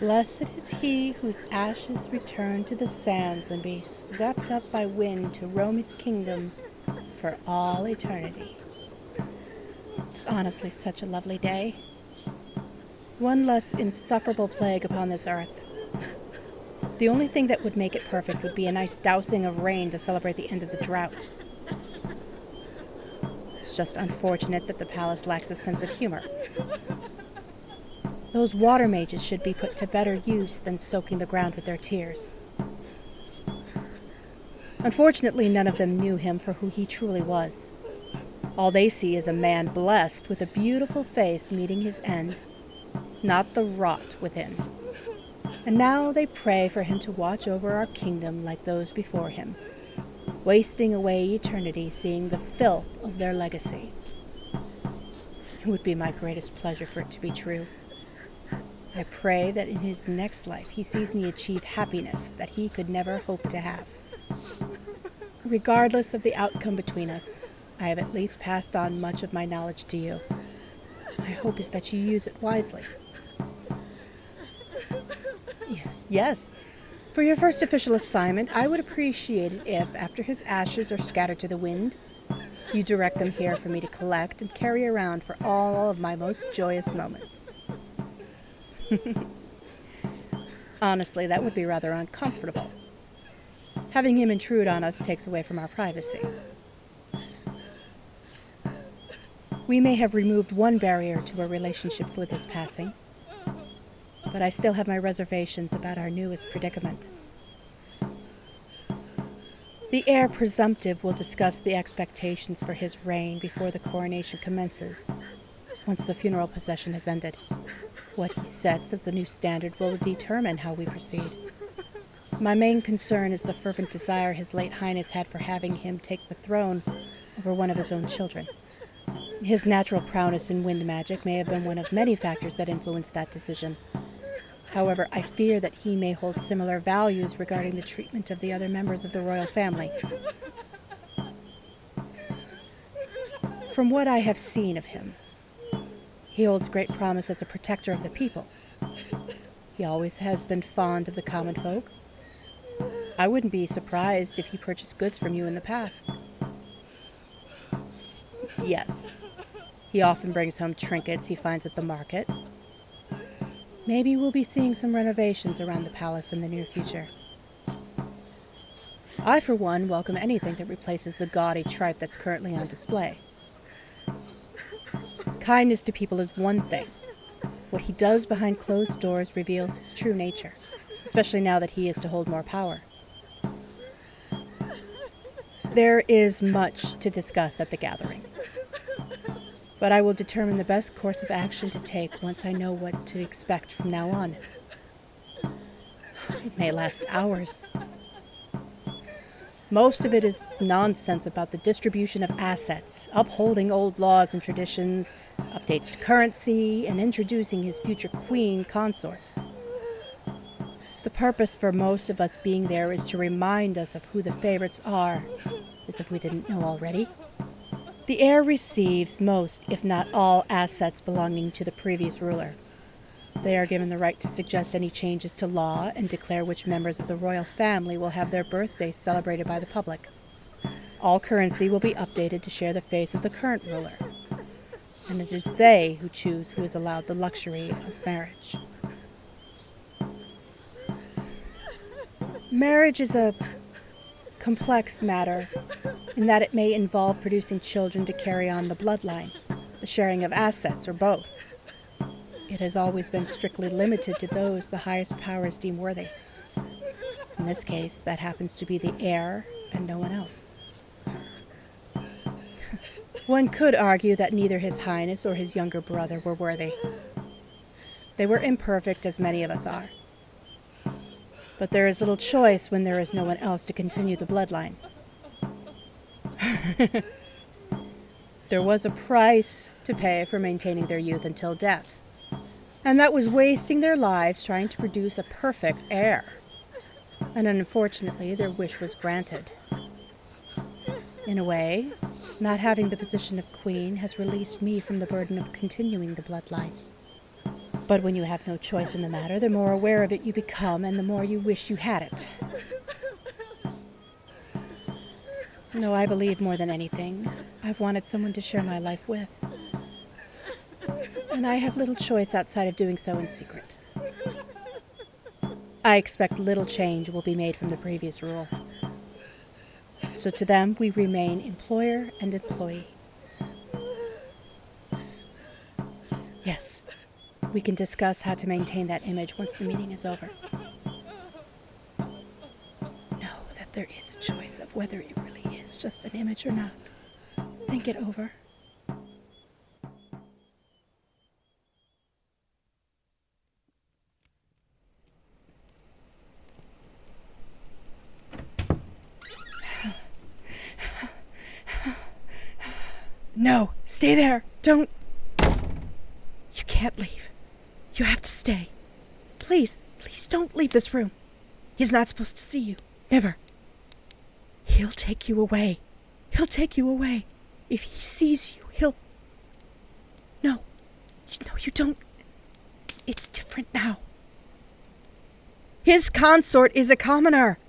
Blessed is he whose ashes return to the sands and be swept up by wind to roam his kingdom for all eternity. It's honestly such a lovely day. One less insufferable plague upon this earth. The only thing that would make it perfect would be a nice dousing of rain to celebrate the end of the drought. It's just unfortunate that the palace lacks a sense of humor. Those water mages should be put to better use than soaking the ground with their tears. Unfortunately, none of them knew him for who he truly was. All they see is a man blessed with a beautiful face meeting his end, not the rot within. And now they pray for him to watch over our kingdom like those before him, wasting away eternity seeing the filth of their legacy. It would be my greatest pleasure for it to be true. I pray that in his next life he sees me achieve happiness that he could never hope to have. Regardless of the outcome between us, I have at least passed on much of my knowledge to you. My hope is that you use it wisely. Yes. For your first official assignment, I would appreciate it if, after his ashes are scattered to the wind, you direct them here for me to collect and carry around for all of my most joyous moments. Honestly, that would be rather uncomfortable. Having him intrude on us takes away from our privacy. We may have removed one barrier to a relationship with his passing, but I still have my reservations about our newest predicament. The heir presumptive will discuss the expectations for his reign before the coronation commences, once the funeral procession has ended. What he sets as the new standard will determine how we proceed. My main concern is the fervent desire His late Highness had for having him take the throne over one of his own children. His natural prowess in wind magic may have been one of many factors that influenced that decision. However, I fear that he may hold similar values regarding the treatment of the other members of the royal family. From what I have seen of him, he holds great promise as a protector of the people. He always has been fond of the common folk. I wouldn't be surprised if he purchased goods from you in the past. Yes, he often brings home trinkets he finds at the market. Maybe we'll be seeing some renovations around the palace in the near future. I, for one, welcome anything that replaces the gaudy tripe that's currently on display. Kindness to people is one thing. What he does behind closed doors reveals his true nature, especially now that he is to hold more power. There is much to discuss at the gathering, but I will determine the best course of action to take once I know what to expect from now on. It may last hours. Most of it is nonsense about the distribution of assets, upholding old laws and traditions, updates to currency, and introducing his future queen consort. The purpose for most of us being there is to remind us of who the favorites are, as if we didn't know already. The heir receives most, if not all, assets belonging to the previous ruler. They are given the right to suggest any changes to law and declare which members of the royal family will have their birthdays celebrated by the public. All currency will be updated to share the face of the current ruler, and it is they who choose who is allowed the luxury of marriage. Marriage is a complex matter in that it may involve producing children to carry on the bloodline, the sharing of assets, or both. It has always been strictly limited to those the highest powers deem worthy. In this case, that happens to be the heir and no one else. One could argue that neither His Highness or his younger brother were worthy. They were imperfect, as many of us are. But there is little choice when there is no one else to continue the bloodline. There was a price to pay for maintaining their youth until death, and that was wasting their lives trying to produce a perfect heir. And unfortunately, their wish was granted. In a way, not having the position of queen has released me from the burden of continuing the bloodline. But when you have no choice in the matter, the more aware of it you become, and the more you wish you had it. No, I believe more than anything, I've wanted someone to share my life with. And I have little choice outside of doing so in secret. I expect little change will be made from the previous rule. So to them, we remain employer and employee. Yes, we can discuss how to maintain that image once the meeting is over. Know that there is a choice of whether it really is just an image or not. Think it over. No, stay there. Don't. You can't leave. You have to stay. Please, please don't leave this room. He's not supposed to see you. Never. He'll take you away. He'll take you away. If he sees you, he'll... No, you don't. It's different now. His consort is a commoner.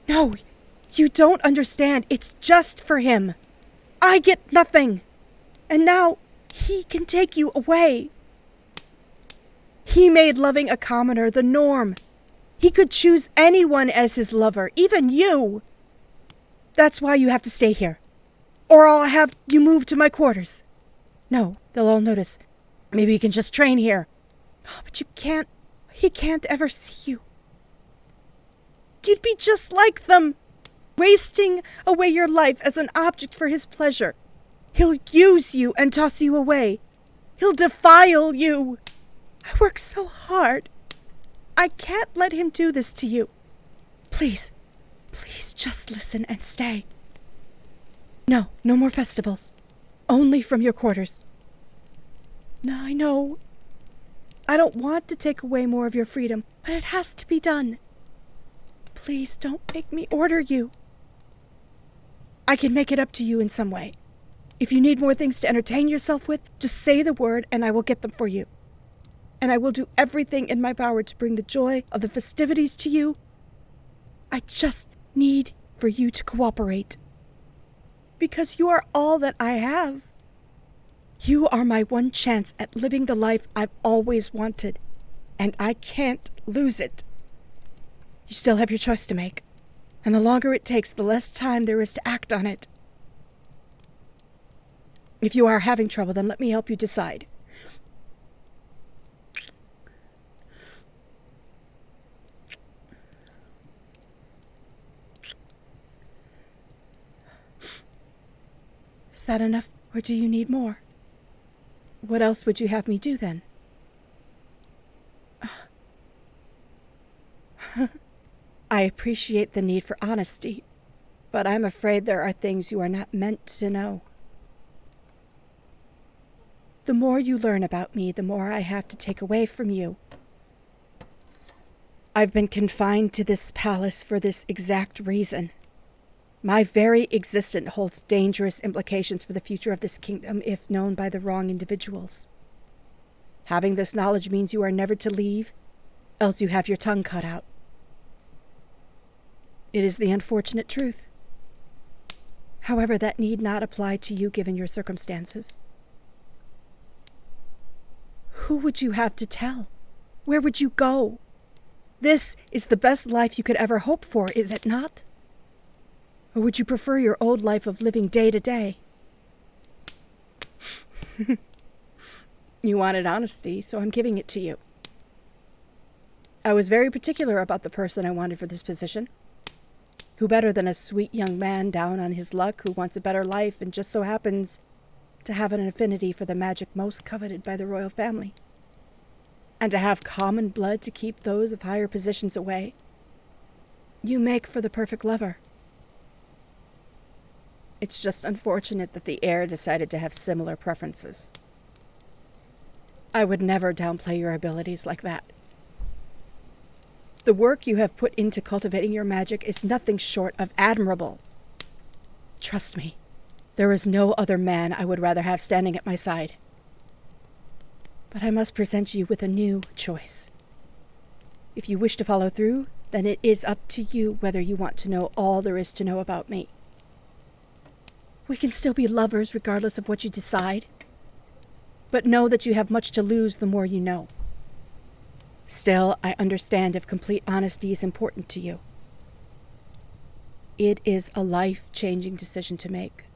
No, you don't understand. It's just for him. I get nothing. And now he can take you away. He made loving a commoner the norm. He could choose anyone as his lover, even you. That's why you have to stay here. Or I'll have you move to my quarters. No, they'll all notice. Maybe you can just train here. Oh, but you can't. He can't ever see you. You'd be just like them. Wasting away your life as an object for his pleasure. He'll use you and toss you away. He'll defile you. I work so hard. I can't let him do this to you. Please, please just listen and stay. No more festivals. Only from your quarters. No, I know. I don't want to take away more of your freedom, but it has to be done. Please don't make me order you. I can make it up to you in some way. If you need more things to entertain yourself with, just say the word and I will get them for you. And I will do everything in my power to bring the joy of the festivities to you. I just need for you to cooperate. Because you are all that I have. You are my one chance at living the life I've always wanted. And I can't lose it. You still have your choice to make. And the longer it takes, the less time there is to act on it. If you are having trouble, then let me help you decide. Is that enough, or do you need more? What else would you have me do, then? I appreciate the need for honesty, but I'm afraid there are things you are not meant to know. The more you learn about me, the more I have to take away from you. I've been confined to this palace for this exact reason. My very existence holds dangerous implications for the future of this kingdom if known by the wrong individuals. Having this knowledge means you are never to leave, else you have your tongue cut out. It is the unfortunate truth. However, that need not apply to you given your circumstances. Who would you have to tell? Where would you go? This is the best life you could ever hope for, is it not? Or would you prefer your old life of living day to day? You wanted honesty, so I'm giving it to you. I was very particular about the person I wanted for this position. Who better than a sweet young man down on his luck who wants a better life and just so happens to have an affinity for the magic most coveted by the royal family. And to have common blood to keep those of higher positions away. You make for the perfect lover. It's just unfortunate that the heir decided to have similar preferences. I would never downplay your abilities like that. The work you have put into cultivating your magic is nothing short of admirable. Trust me, there is no other man I would rather have standing at my side. But I must present you with a new choice. If you wish to follow through, then it is up to you whether you want to know all there is to know about me. We can still be lovers regardless of what you decide. But know that you have much to lose the more you know. Still, I understand if complete honesty is important to you. It is a life-changing decision to make,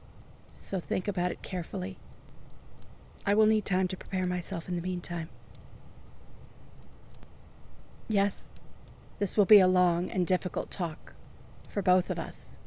so think about it carefully. I will need time to prepare myself in the meantime. Yes, this will be a long and difficult talk for both of us.